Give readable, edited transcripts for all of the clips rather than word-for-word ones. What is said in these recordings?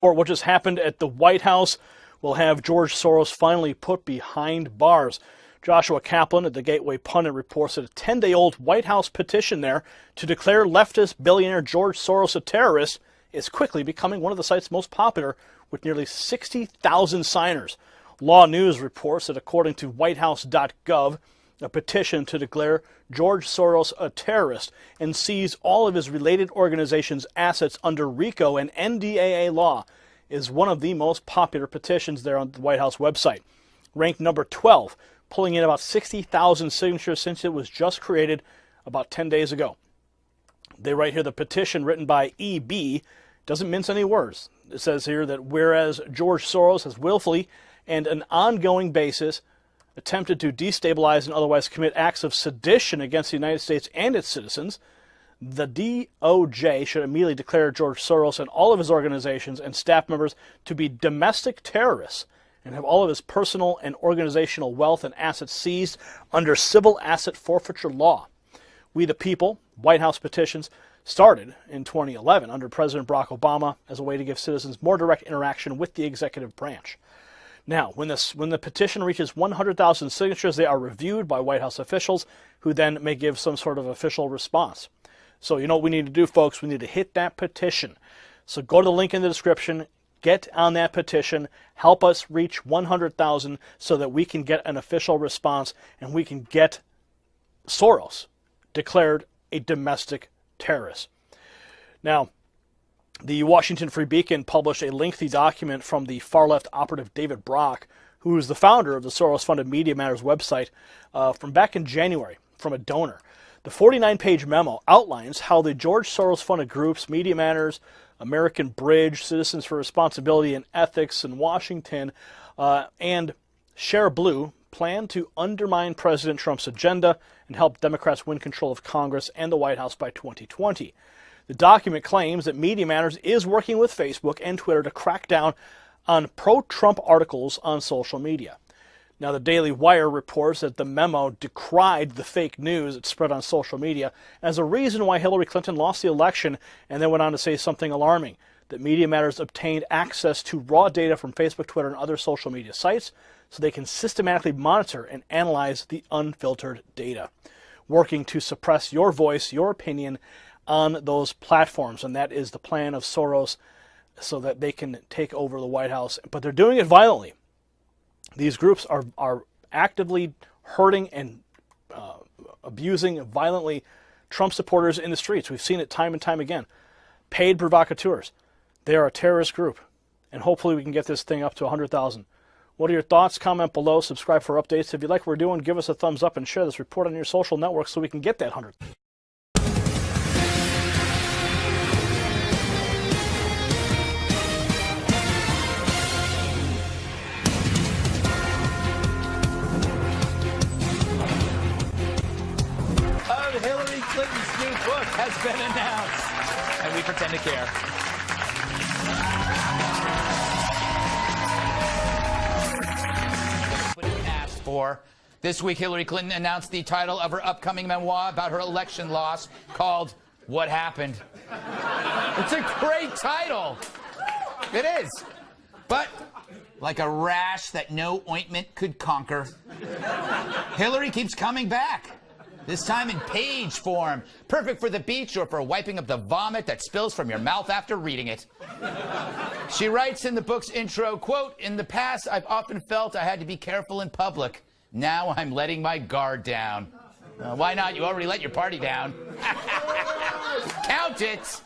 Or what just happened at the White House will have George Soros finally put behind bars. Joshua Kaplan at the Gateway Pundit reports that a 10-day-old White House petition there to declare leftist billionaire George Soros a terrorist is quickly becoming one of the site's most popular, with nearly 60,000 signers. Law News reports that according to whitehouse.gov, a petition to declare George Soros a terrorist and seize all of his related organizations' assets under RICO and NDAA law is one of the most popular petitions there on the White House website. Ranked number 12, pulling in about 60,000 signatures since it was just created about 10 days ago. They write here, the petition written by EB doesn't mince any words. It says here that whereas George Soros has willfully and an ongoing basis attempted to destabilize and otherwise commit acts of sedition against the United States and its citizens, the DOJ should immediately declare George Soros and all of his organizations and staff members to be domestic terrorists and have all of his personal and organizational wealth and assets seized under civil asset forfeiture law. We the People, White House petitions, started in 2011 under President Barack Obama as a way to give citizens more direct interaction with the executive branch. Now, when the petition reaches 100,000 signatures, they are reviewed by White House officials who then may give some sort of official response. So you know what we need to do, folks? We need to hit that petition. So go to the link in the description, get on that petition, help us reach 100,000 so that we can get an official response and we can get Soros declared a domestic terrorist. Now, the Washington Free Beacon published a lengthy document from the far-left operative David Brock, who is the founder of the Soros-funded Media Matters website, from back in January, from a donor. The 49-page memo outlines how the George Soros-funded groups, Media Matters, American Bridge, Citizens for Responsibility and Ethics in Washington, and Share Blue plan to undermine President Trump's agenda and help Democrats win control of Congress and the White House by 2020. The document claims that Media Matters is working with Facebook and Twitter to crack down on pro-Trump articles on social media. Now, the Daily Wire reports that the memo decried the fake news it spread on social media as a reason why Hillary Clinton lost the election, and then went on to say something alarming, that Media Matters obtained access to raw data from Facebook, Twitter, and other social media sites so they can systematically monitor and analyze the unfiltered data, working to suppress your voice, your opinion, on those platforms. And that is the plan of Soros, so that they can take over the White House. But they're doing it violently. These groups are actively hurting and abusing violently Trump supporters in the streets. We've seen it time and time again. Paid provocateurs. They are a terrorist group. And hopefully we can get this thing up to 100,000. What are your thoughts? Comment below. Subscribe for updates. If you like what we're doing, give us a thumbs up and share this report on your social networks so we can get that 100. Hillary Clinton's new book has been announced, and we pretend to care. What it asked for. This week, Hillary Clinton announced the title of her upcoming memoir about her election loss, called What Happened. It's a great title. It is. But like a rash that no ointment could conquer, Hillary keeps coming back. This time in page form, perfect for the beach or for wiping up the vomit that spills from your mouth after reading it. She writes in the book's intro, quote, "In the past, I've often felt I had to be careful in public. Now I'm letting my guard down." Why not? You already let your party down. Count it.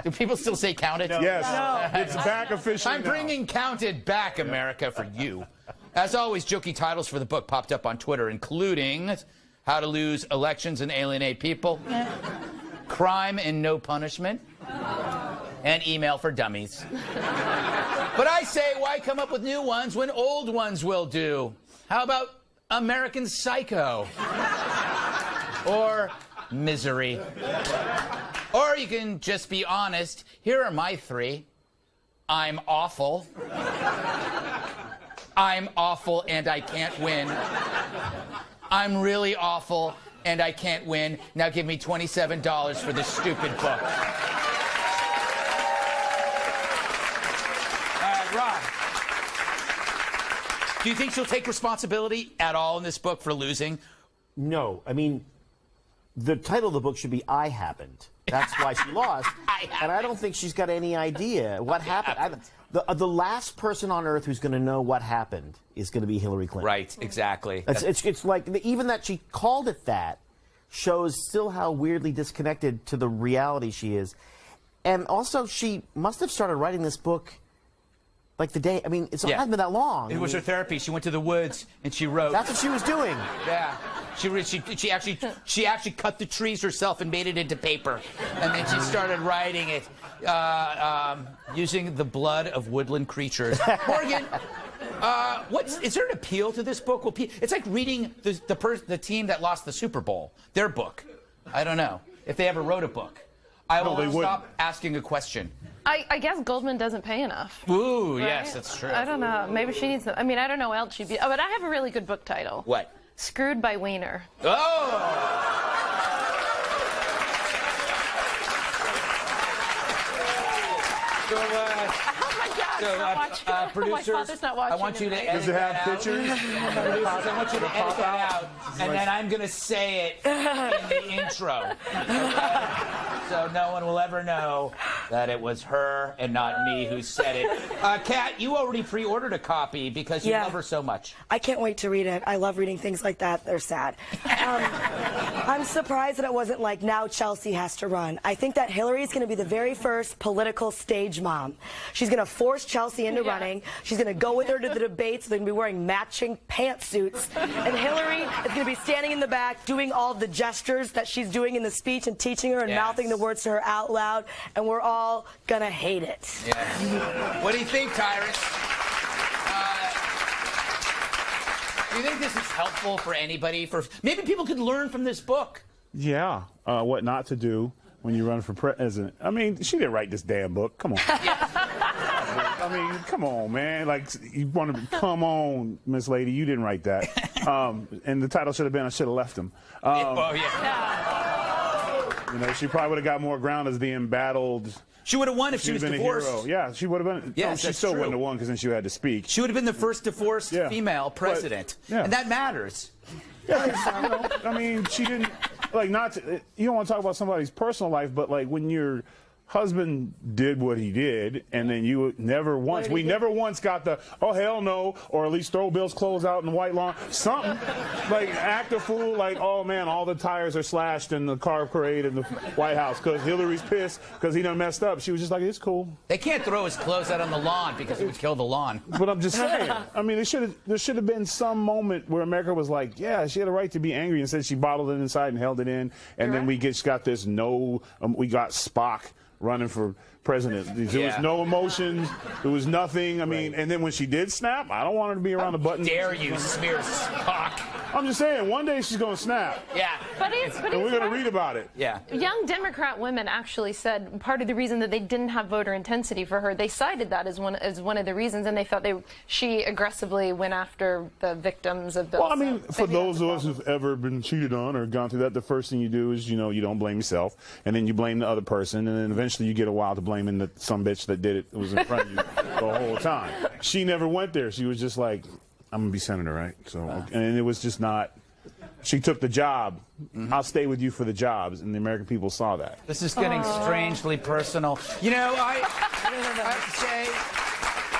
Do people still say count it? No. Yes. No. It's back officially. I'm bringing Count It back, America, for you. As always, jokey titles for the book popped up on Twitter, including How to Lose Elections and Alienate People, Crime and No Punishment, and Email for Dummies. But I say, why come up with new ones when old ones will do? How about American Psycho? Or Misery? Or you can just be honest. Here are my three. I'm awful. I'm awful and I can't win. I'm really awful and I can't win. Now give me $27 for this stupid book. Rob. Do you think she'll take responsibility at all in this book for losing? No. I mean, the title of the book should be I Happened. That's why she lost. And I don't think she's got any idea what happened. The last person on earth who's going to know what happened is going to be Hillary Clinton. Right, exactly. It's like, even that she called it that shows still how weirdly disconnected to the reality she is. And also, she must have started writing this book like the day, I mean, it hasn't been that long. It was her therapy. She went to the woods and she wrote. That's what she was doing. Yeah. She actually cut the trees herself and made it into paper. And then she started writing it using the blood of woodland creatures. Morgan, is there an appeal to this book? It's like reading the team that lost the Super Bowl, their book. I don't know if they ever wrote a book. I will stop asking a question. I guess Goldman doesn't pay enough. Ooh, right? Yes, that's true. I don't know. Maybe she needs I mean, I don't know what else she'd be. Oh, but I have a really good book title. What? Screwed by Wiener. Oh! Producers, my father's not watching. I want you to edit Does it have that pictures? Producers, I want you to edit that out, and then I'm going to say it in the intro. So no one will ever know that it was her and not me who said it. Kat, you already pre-ordered a copy because you love her so much. I can't wait to read it. I love reading things like that. They're sad. I'm surprised that it wasn't like, now Chelsea has to run. I think that Hillary is going to be the very first political stage mom. She's going to force Chelsea into running. She's going to go with her to the debates. They're going to be wearing matching pantsuits. And Hillary is going to be standing in the back doing all the gestures that she's doing in the speech and teaching her and mouthing the words to her out loud. And we're all going to hate it. Yeah. What do you think, Tyrus? Do you think this is helpful for anybody? Maybe people could learn from this book. Yeah. What not to do when you run for president. I mean, she didn't write this damn book. Come on. I mean, come on, man. Like, you want to come on, Miss Lady. You didn't write that. And the title should have been I Should Have Left Him. You know, she probably would have got more ground as the embattled. She would have won if she was divorced. A hero. Yeah, she would have been. Yes, she still wouldn't have won because then she had to speak. She would have been the first divorced female president. And that matters. Yeah, you know, I mean, she didn't, like, you don't want to talk about somebody's personal life, but, like, when your husband did what he did, and then we never once got the, oh, hell no, or at least throw Bill's clothes out in the white lawn, something, like, act a fool, like, oh, man, all the tires are slashed in the car parade in the White House because Hillary's pissed because he done messed up. She was just like, it's cool. They can't throw his clothes out on the lawn because it would kill the lawn. But I'm just saying, I mean, there should have been some moment where America was like, yeah, she had a right to be angry, and said she bottled it inside and held it in, and then we got this we got Spock running for president. There was no emotions. There was nothing. I mean, and then when she did snap, I don't want her to be around the button. Dare you smear Spock? I'm just saying, one day she's going to snap. Yeah. And we're going to read about it. Yeah. Young Democrat women actually said part of the reason that they didn't have voter intensity for her, they cited that as one of the reasons, and they felt she aggressively went after the victims of Bill. Well, I mean, for those of us who've ever been cheated on or gone through that, the first thing you do is, you don't blame yourself, and then you blame the other person, and then eventually you get a while to blaming some bitch that did it was in front of you the whole time. She never went there. She was just like, I'm going to be senator, right? So, and it was just not. She took the job. I'll stay with you for the jobs, and the American people saw that. This is getting strangely personal. You know, I have to say,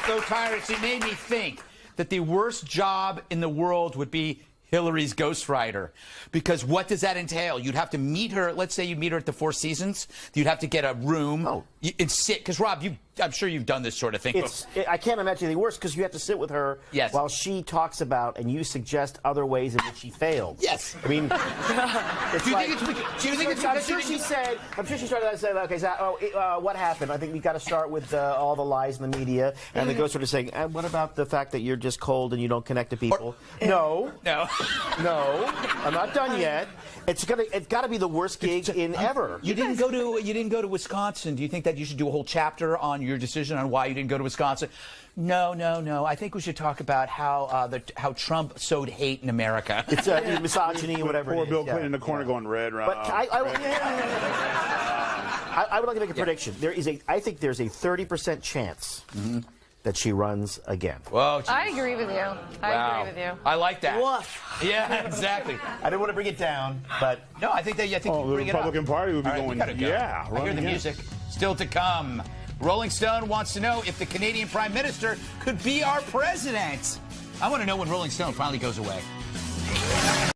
so Tyrus, it made me think that the worst job in the world would be Hillary's ghostwriter, because what does that entail? You'd have to meet her. Let's say you meet her at the Four Seasons. You'd have to get a room and sit. Because Rob, I'm sure you've done this sort of thing. I can't imagine anything worse because you have to sit with her while she talks about and you suggest other ways in which she failed. Yes. I mean, I'm sure she started out saying, okay, so, what happened? I think we got to start with all the lies in the media, and the ghost sort of saying, what about the fact that you're just cold and you don't connect to people? No, I'm not done yet. It's got to be the worst gig in ever. You didn't go to Wisconsin. Do you think that you should do a whole chapter on your decision on why you didn't go to Wisconsin? No. I think we should talk about how Trump sowed hate in America. It's misogyny or whatever. Poor Bill Clinton in the corner going red. But I would like to make a prediction. I think there's a 30% chance that she runs again. Whoa, I agree with you. I agree with you. I like that. Woof. Yeah, exactly. I didn't want to bring it down, but No, I think you the bring it up. Republican Party would be All right, we going, gotta go. yeah, I run hear the again. music. Still to come. Rolling Stone wants to know if the Canadian Prime Minister could be our president. I want to know when Rolling Stone finally goes away.